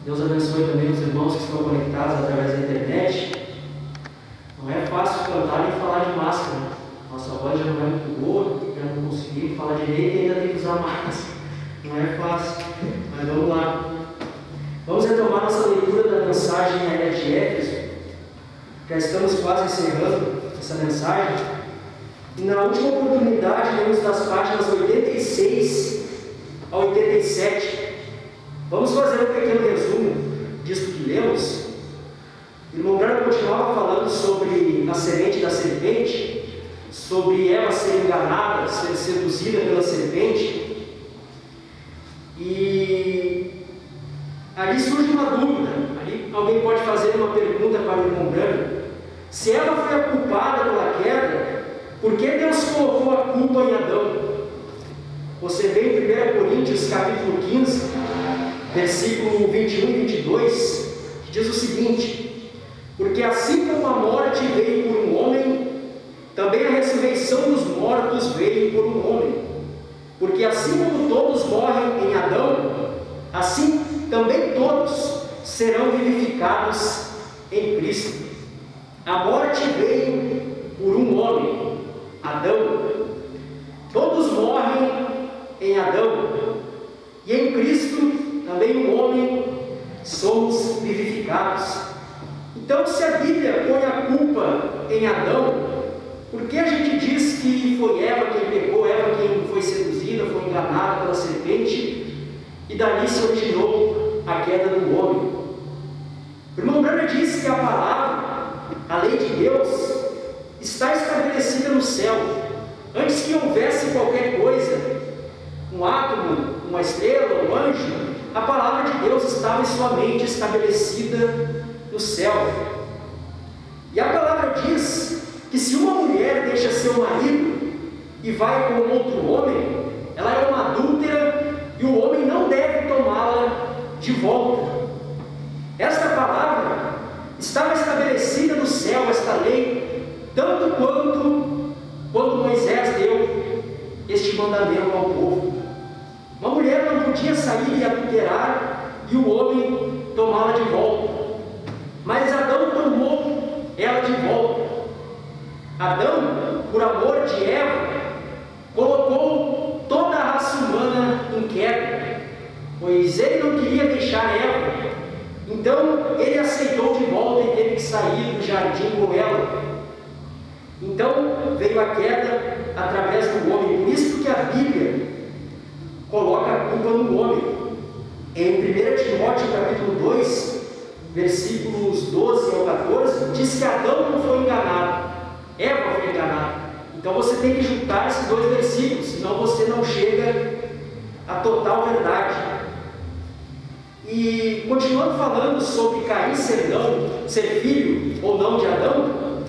Deus abençoe também os irmãos que estão conectados através da internet. Não é fácil cantar nem falar de máscara. Nossa voz já não é muito boa, já não consegui falar direito e ainda tem que usar máscara. Não é fácil, mas vamos lá. Vamos retomar nossa leitura da mensagem aérea de Éfeso. Já estamos quase encerrando essa mensagem. E na última oportunidade, lemos das páginas 86 a 87. Vamos fazer um pequeno resumo disso que lemos. O irmão Branco continuava falando sobre a semente da serpente, sobre Eva ser enganada, ser seduzida pela serpente. E ali surge uma dúvida. Ali alguém pode fazer uma pergunta para o irmão Branco. Se Eva foi a culpada pela queda, por que Deus colocou a culpa em Adão? Você vê em 1 Coríntios capítulo 15, versículo 21 e 22, que diz o seguinte: porque assim como a morte veio por um homem, também a ressurreição dos mortos veio por um homem. Porque assim como todos morrem em Adão, assim também todos serão vivificados em Cristo. A morte veio por um homem, Adão. Todos morrem em Adão. E em Cristo, também um homem, somos vivificados. Então, se a Bíblia põe a culpa em Adão, por que a gente diz que foi Eva quem pecou, Eva quem foi seduzida, foi enganada pela serpente, e dali se originou a queda do homem? O irmão Branham diz que a palavra, a lei de Deus, está estabelecida no céu. Antes que houvesse qualquer coisa, um átomo, uma estrela, um anjo, a palavra de Deus estava em sua mente estabelecida no céu. E a palavra diz que se uma mulher deixa seu marido e vai com outro homem, ela é uma adúltera e o homem não deve tomá-la de volta. Esta palavra estava estabelecida no céu, esta lei, tanto quando Moisés deu este mandamento ao povo. Uma mulher não podia sair e adulterar e o homem tomá-la de volta. Mas Adão tomou ela de volta. Adão, por amor de Eva, colocou toda a raça humana em queda, pois ele não queria deixar Eva. Então ele aceitou de volta e teve que sair do jardim com ela. Então veio a queda através do homem. Por isso que a Bíblia coloca a culpa no homem. Em 1 Timóteo capítulo 2, versículos 12 ao 14, diz que Adão não foi enganado, Eva foi enganada. Então você tem que juntar esses dois versículos, senão você não chega à total verdade. E continuando falando sobre Caim ser filho ou não de Adão,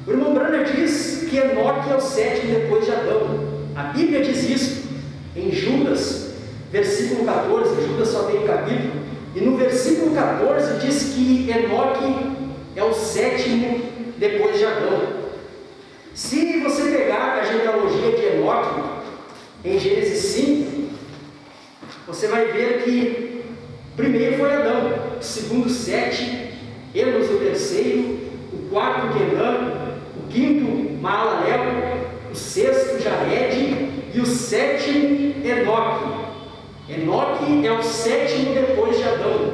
o irmão Branham diz que Enoque é o sétimo depois de Adão. A Bíblia diz isso em Judas, versículo 14, Judas só tem um capítulo, e no versículo 14 diz que Enoque é o sétimo depois de Adão. Se você pegar a genealogia de Enoque em Gênesis 5, você vai ver que o primeiro foi Adão, o segundo Sete, Enos o terceiro, o quarto Quenã, o quinto Maalalel, o sexto Jared e o sétimo Enoque. Enoque é o sétimo depois de Adão.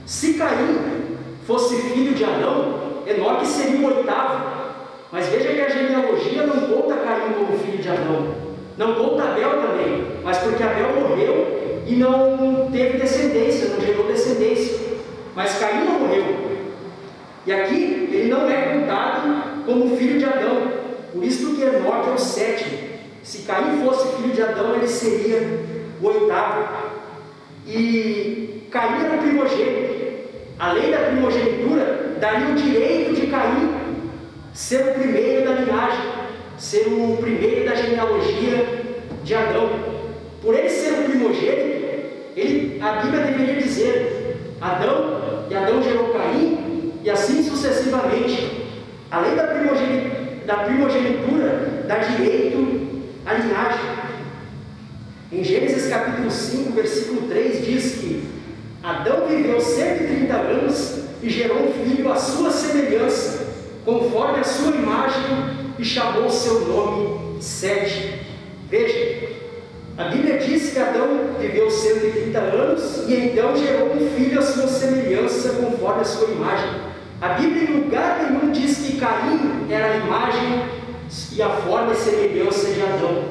Se Caim fosse filho de Adão, Enoque seria o oitavo. Mas veja que a genealogia não conta Caim como filho de Adão, não conta Abel também, mas porque Abel morreu e não teve descendência, não gerou descendência. Mas Caim não morreu. E aqui ele não é contado como filho de Adão. Por isso que Enoque é o sétimo. Se Caim fosse filho de Adão, ele seria o oitavo. E Caim era o primogênito. A lei da primogenitura daria o direito de Caim ser o primeiro da linhagem, ser o primeiro da genealogia de Adão. Por ele ser o primogênito, a Bíblia deveria dizer Adão, e Adão gerou Caim, e assim sucessivamente. A lei da primogenitura dá direito à linhagem. Em Gênesis capítulo 5, versículo 3, diz que Adão viveu 130 anos e gerou um filho à sua semelhança, conforme a sua imagem, e chamou seu nome Sete. Veja, a Bíblia diz que Adão viveu 130 anos e então gerou um filho à sua semelhança, conforme a sua imagem. A Bíblia em lugar nenhum diz que Caim era a imagem e a forma e semelhança de Adão.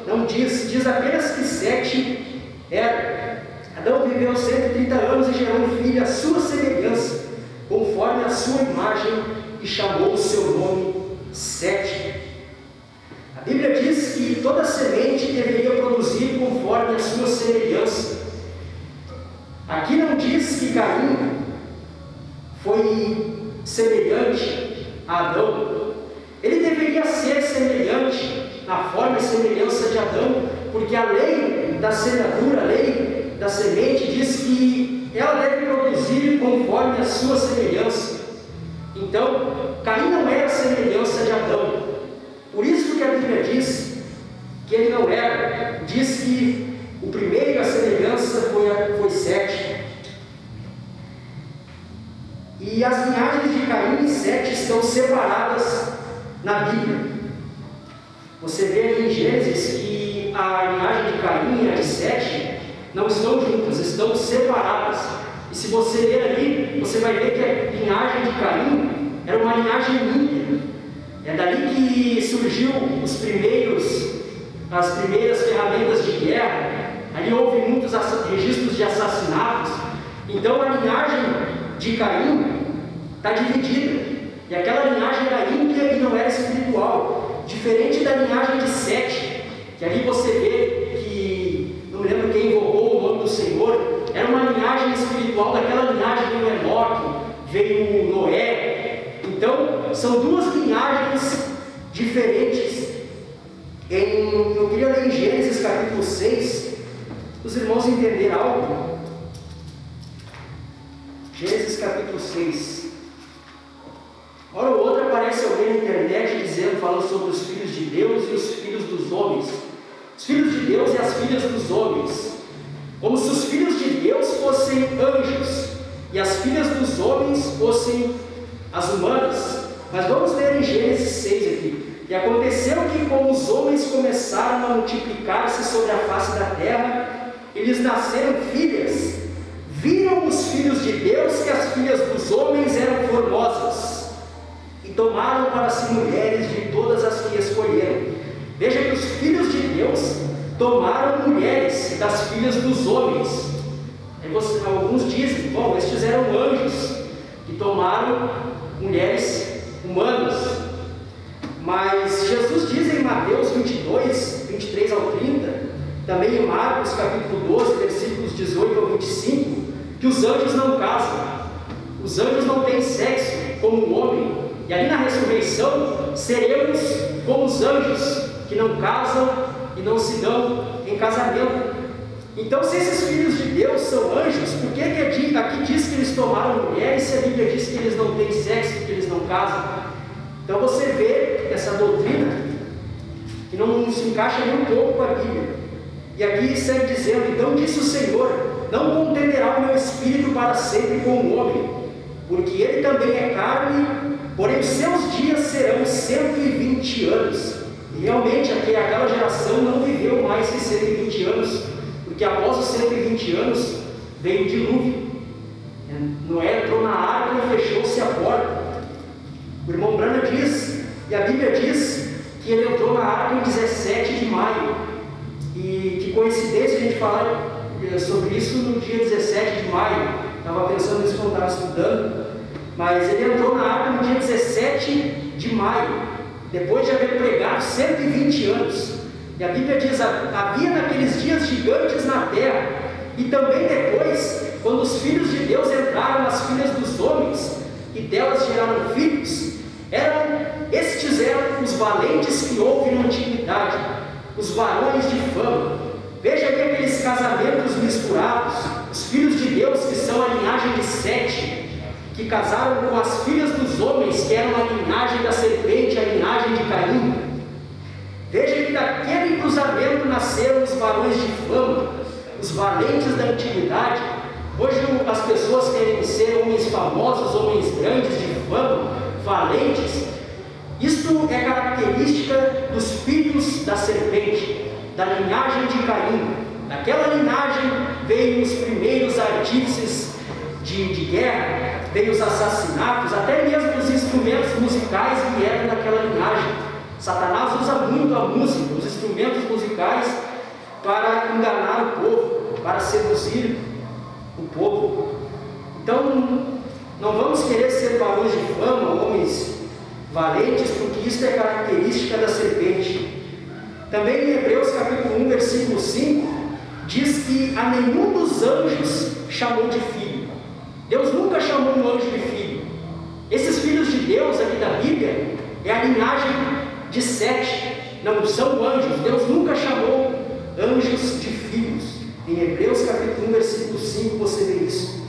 Não diz. Diz apenas que Sete era. Adão viveu 130 anos e gerou um filho à sua semelhança, conforme a sua imagem, e chamou o seu nome Sete. A Bíblia diz que toda semente deveria produzir conforme a sua semelhança. Aqui não diz que Caim foi semelhante a Adão. Ele deveria ser semelhante na forma e semelhança de Adão, porque a lei da semeadura, a lei da semente, diz que ela deve produzir conforme a sua semelhança. Então, Caim não era a semelhança de Adão. Por isso que a Bíblia diz que ele não era. Diz que o primeiro a semelhança foi Sete. E as linhagens de Caim e Sete estão separadas na Bíblia. Você vê ali em Gênesis que a linhagem de Caim e a de Sete não estão juntas, estão separadas. E se você ler ali, você vai ver que a linhagem de Caim era uma linhagem ímpia. É dali que surgiu as primeiras ferramentas de guerra. Ali houve muitos registros de assassinatos. Então a linhagem de Caim está dividida. E aquela linhagem era ímpia e não era espiritual. Diferente da linhagem de Sete, que ali você vê que, não me lembro quem invocou o nome do Senhor, era uma linhagem espiritual. Daquela linhagem veio Enoque, veio Noé. Então, são duas linhagens diferentes. Eu queria ler em Gênesis capítulo 6, para os irmãos entenderem algo. Gênesis capítulo 6. Hora ou outra aparece alguém na internet falando sobre os filhos de Deus e os filhos dos homens. Os filhos de Deus e as filhas dos homens. Como se os filhos de Deus fossem anjos e as filhas dos homens fossem as humanas. Mas vamos ler em Gênesis 6 aqui. E aconteceu que, como os homens começaram a multiplicar-se sobre a face da terra, eles nasceram filhas. Viram os filhos de Deus que as filhas dos homens eram formosas, e tomaram para si mulheres de todas as que escolheram. Veja que os filhos de Deus tomaram mulheres das filhas dos homens. Alguns dizem, bom, estes eram anjos que tomaram mulheres humanas. Mas Jesus diz em Mateus 22, 23 ao 30, também em Marcos capítulo 12, versículos 18 ao 25, que os anjos não casam. Os anjos não têm sexo como o homem. E ali na ressurreição seremos como os anjos, que não casam e não se dão em casamento. Então, se esses filhos de Deus são anjos, por que aqui diz que eles tomaram mulheres, se a Bíblia diz que eles não têm sexo, que eles não casam? Então você vê essa doutrina que não se encaixa nem um pouco com a Bíblia. E aqui segue dizendo: então disse o Senhor, não contenderá o meu espírito para sempre com o homem, porque ele também é carne, porém os seus dias serão 120 anos. E realmente aquela geração não viveu mais que 120 anos, porque após os 120 anos veio o dilúvio. Noé entrou na arca e fechou-se a porta. O irmão Branham diz, e a Bíblia diz, que ele entrou na arca em 17 de maio. E que coincidência a gente falar sobre isso no dia 17 de maio. Estava pensando nisso quando estava estudando. Mas ele entrou na arca no dia 17 de maio, depois de haver pregado 120 anos. E a Bíblia diz: havia naqueles dias gigantes na terra. E também depois, quando os filhos de Deus entraram nas filhas dos homens, e delas geraram filhos, estes eram os valentes que houve na antiguidade, os varões de fama. Veja aí aqueles casamentos misturados, os filhos de Deus, que são a linhagem de Sete, que casaram com as filhas dos homens, que eram a linhagem da serpente, a linhagem de Caim. Veja que daquele cruzamento nasceram os varões de fama, os valentes da antiguidade, Hoje as pessoas querem ser homens famosos, homens grandes, de fama, valentes. Isto é característica dos filhos da serpente, da linhagem de Caim. Daquela linhagem veio os primeiros artífices de guerra, veio os assassinatos, até mesmo os instrumentos musicais vieram daquela linhagem. Satanás usa muito a música, os instrumentos musicais, para enganar o povo, para seduzir o povo. Então, não vamos querer ser varões de fama, homens valentes, porque isso é característica da serpente. Também em Hebreus capítulo 1, versículo 5, diz que a nenhum dos anjos chamou de filho. Deus nunca chamou um anjo de filho. Esses filhos de Deus aqui da Bíblia é a linhagem de Sete, não são anjos. Deus nunca chamou anjos de filhos. Em Hebreus capítulo 1, versículo 5, você vê isso.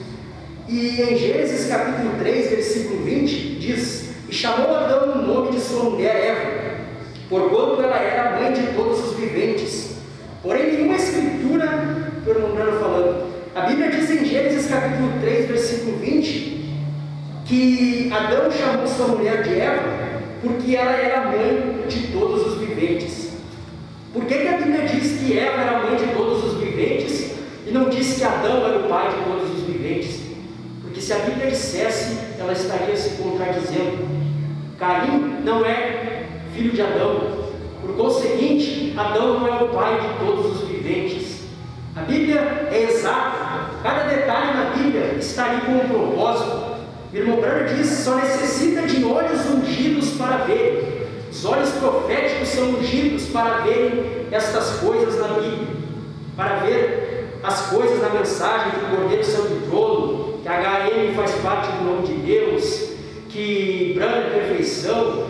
E em Gênesis capítulo 3, versículo 20, diz: e chamou Adão o nome de sua mulher Eva, porquanto ela era a mãe de todos os viventes. Porém, nenhuma escritura, por irmão Brano falando, a Bíblia diz em Gênesis capítulo 3, versículo 20, que Adão chamou sua mulher de Eva, porque ela era mãe de todos os viventes. Por que a Bíblia diz que Eva era mãe de todos os viventes e não diz que Adão era o pai de todos os viventes? Porque se a Bíblia dissesse, ela estaria se contradizendo. Caim não é filho de Adão. Por conseguinte, Adão não é o pai de todos os viventes. A Bíblia é exata. Cada detalhe na Bíblia está ali com um propósito. O irmão Branham diz: só necessita de olhos ungidos para ver. Os olhos proféticos são ungidos para verem estas coisas na Bíblia, para ver as coisas na mensagem que o Cordeiro Santo do Trono, que a HM faz parte do nome de Deus, que Branham é perfeição,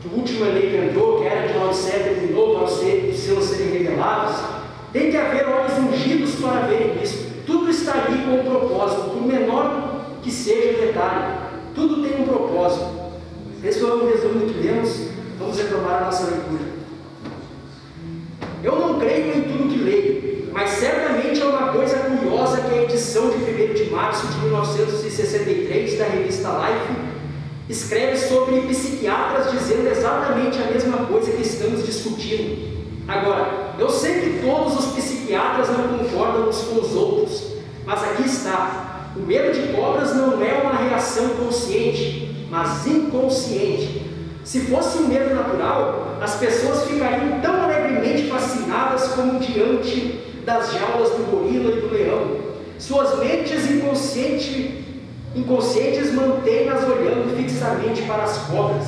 que o último eleito entrou, que era de Laodiceia terminou para os seus serem revelados. Tem que haver olhos ungidos para verem isso. Tudo está ali com um propósito, por menor que seja o detalhe, tudo tem um propósito. Esse foi o resumo que lemos. Vamos retomar a nossa leitura. Eu não creio em tudo que leio, mas certamente é uma coisa curiosa que a edição de 1º de março de 1963 da revista Life escreve sobre psiquiatras dizendo exatamente a mesma coisa que estamos discutindo. Agora, eu sei que todos os psiquiatras não concordam uns com os outros, mas aqui está: o medo de cobras não é uma reação consciente, mas inconsciente. Se fosse um medo natural, as pessoas ficariam tão alegremente fascinadas como diante das jaulas do gorila e do leão. Suas mentes inconscientes mantêm-nas olhando fixamente para as cobras.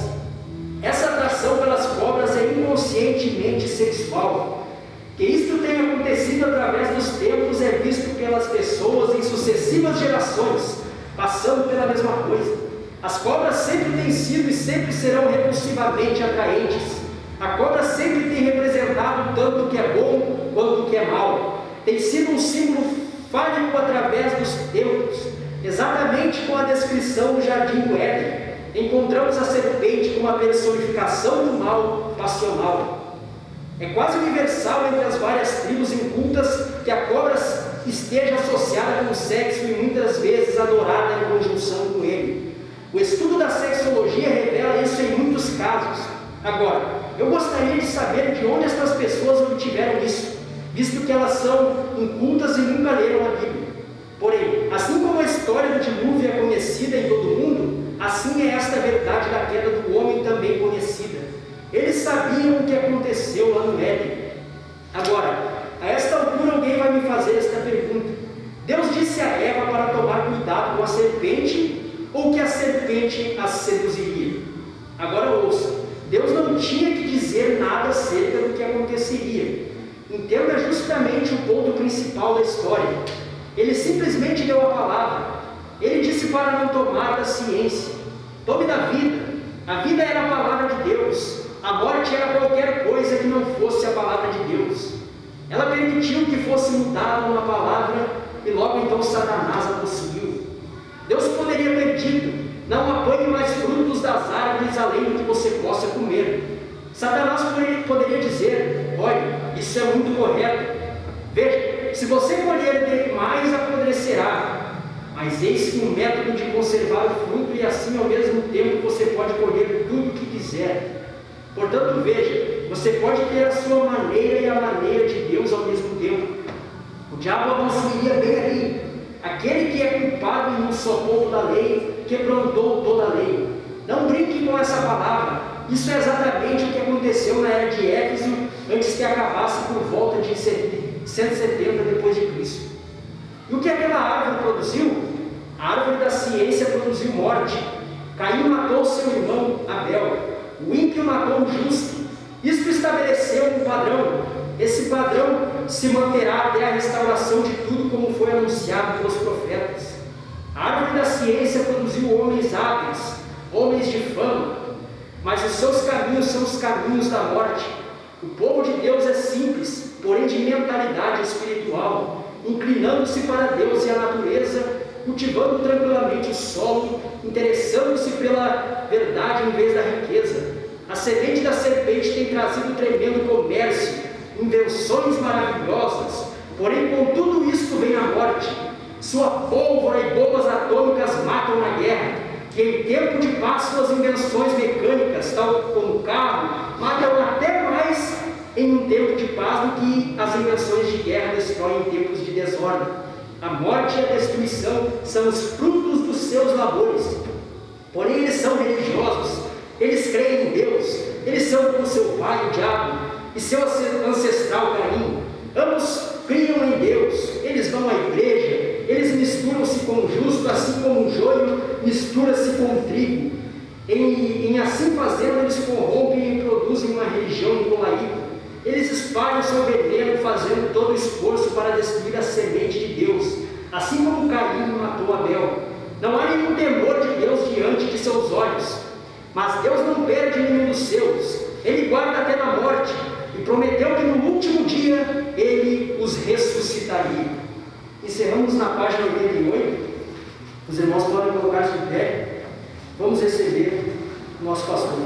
Essa atração pelas cobras é inconscientemente sexual. Que isto tenha acontecido através dos tempos é visto pelas pessoas em sucessivas gerações, passando pela mesma coisa. As cobras sempre têm sido e sempre serão repulsivamente atraentes. A cobra sempre tem representado tanto o que é bom quanto o que é mal. Tem sido um símbolo fálico através dos tempos. Exatamente com a descrição do jardim do Éden, encontramos a serpente como a personificação do mal passional. É quase universal entre as várias tribos incultas que a cobra esteja associada com o sexo e muitas vezes adorada em conjunção com ele. O estudo da sexologia revela isso em muitos casos. Agora, eu gostaria de saber de onde estas pessoas obtiveram isso, visto que elas são incultas e nunca leram a Bíblia. Porém, assim como a história do dilúvio é conhecida em todo mundo, assim é esta verdade da queda do homem também conhecida. Eles sabiam o que aconteceu lá no Éden. Agora, a esta altura alguém vai me fazer esta pergunta: Deus disse a Eva para tomar cuidado com a serpente, ou que a serpente a seduziria? Agora ouça, Deus não tinha que dizer nada acerca do que aconteceria. Entenda justamente o ponto principal da história. Ele simplesmente deu a palavra. Ele disse para não tomar da ciência. Tome da vida. A vida era a palavra de Deus. A morte era qualquer coisa que não fosse a palavra de Deus. Ela permitiu que fosse mudada uma palavra e logo então Satanás a possuiu. Deus poderia ter dito: não apanhe mais frutos das árvores além do que você possa comer. Satanás poderia dizer: olha, isso é muito correto. Veja, se você colher dele mais, apodrecerá. Mas eis que um método de conservar o fruto, e assim ao mesmo tempo você pode colher tudo o que quiser. Portanto, veja, você pode ter a sua maneira e a maneira de Deus ao mesmo tempo. O diabo avançaria bem ali. Aquele que é culpado e não só ponto da lei, quebrantou toda a lei. Não brinque com essa palavra. Isso é exatamente o que aconteceu na era de Éfeso, antes que acabasse por volta de 170 depois de Cristo. E o que aquela árvore produziu? A árvore da ciência produziu morte. Caim matou seu irmão Abel. O ímpio matou o justo. Isto estabeleceu um padrão. Esse padrão se manterá até a restauração de tudo, como foi anunciado pelos profetas. A árvore da ciência produziu homens hábeis, homens de fama, mas os seus caminhos são os caminhos da morte. O povo de Deus é simples, porém de mentalidade espiritual, inclinando-se para Deus e a natureza, cultivando tranquilamente o solo, interessando-se pela verdade em vez da riqueza. A semente da serpente tem trazido tremendo comércio, invenções maravilhosas, porém com tudo isto vem a morte. Sua pólvora e bombas atômicas matam na guerra, que em tempo de paz suas invenções mecânicas, tal como o carro, matam até mais em um tempo de paz do que as invenções de guerra destroem em tempos de desordem. A morte e a destruição são os frutos dos seus labores. Porém eles são religiosos, eles creem em Deus, eles são como seu pai, o diabo, e seu ancestral Caim. Ambos criam em Deus, eles vão à igreja, eles misturam-se com o justo, assim como o joio mistura-se com o trigo. Em assim fazendo, eles corrompem e produzem uma religião incolaída. Eles espalham seu veneno, fazendo todo o esforço para destruir a semente de Deus, assim como Caim matou Abel. Não há nenhum temor de Deus diante de seus olhos, mas Deus não perde nenhum dos seus. Ele guarda até na morte, e prometeu que no último dia Ele os ressuscitaria. Encerramos na página 88. Os irmãos podem colocar-se de pé. Vamos receber o nosso pastor.